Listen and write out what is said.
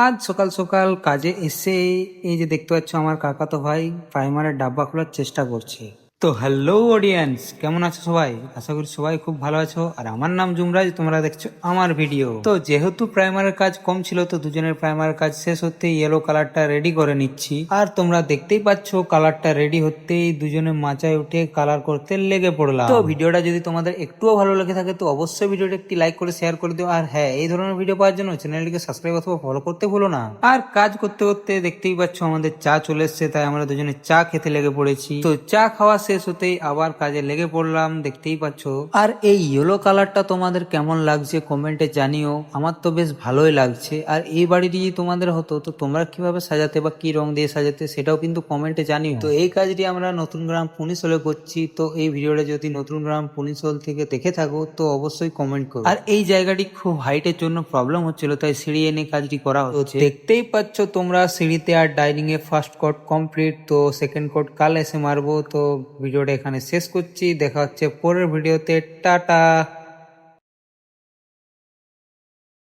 আজ সকাল সকাল কাজে এসে এই যে দেখতে পাচ্ছ আমার কাকাতো ভাই প্রাইমারের ডাব্বা খোলার চেষ্টা করছে। তো হ্যালো অডিয়েন্স, কেমন আছো সবাই? আশা করি সবাই খুব ভালো আছো। আর আমার নাম জুমরাজ, তোমরা দেখছো আমার ভিডিও। তো যেহেতু প্রাইমারের কাজ কম ছিল, তো দুজনের প্রাইমারের কাজ শেষ হতেই ইয়েলো কালারটা রেডি করে নিচ্ছি। আর তোমরা দেখতেই পাচ্ছ কালারটা রেডি হতেই দুজনে মাচায় উঠে কালার করতে লেগে পড়লাম। তো ভিডিওটা যদি তোমাদের একটুও ভালো লেগে থাকে তো অবশ্যই ভিডিওটা একটি লাইক করে শেয়ার করে দিও। আর হ্যাঁ, এই ধরনের ভিডিও পাওয়ার জন্য চ্যানেলটিকে সাবস্ক্রাইব অথবা ফলো করতে ভুলো না। আর কাজ করতে করতে দেখতেই পাচ্ছ আমাদের চা চলে এসছে, তাই আমরা দুজনে চা খেতে লেগে পড়েছি। তো চা খাওয়া শেষ হতেই আবার কাজে লেগে পড়লাম, দেখতেই পাচ্ছ। আর এই ইয়েলো কালারটা তোমাদের কেমন লাগছে কমেন্টে জানিও। আমার তো বেশ ভালোই লাগছে। আর এই বাড়িটি যদি তোমাদের হতো তো তোমরা কিভাবে সাজাতে বা কি রং দিয়ে সাজাতে সেটাও কিন্তু কমেন্টে জানিও। তো এই কাজটি আমরা নতুন গ্রাম পুনিশলে করছি। তো এই ভিডিওটা যদি নতুন গ্রাম পুনিশল থেকে দেখে থাকো তো অবশ্যই কমেন্ট করো। আর এই জায়গাটি খুব হাইটের জন্য প্রবলেম হচ্ছিল, তাই সিঁড়ি এনে কাজটি করা হচ্ছে। দেখতেই পাচ্ছ তোমরা সিঁড়িতে আর ডাইনিং এ ফার্স্ট কোট কমপ্লিট। তো সেকেন্ড কোট কাল এসে মারবো। তো ভিডিওটা এখানে শেষ করছি, দেখা হচ্ছে পরের ভিডিওতে। টাটা।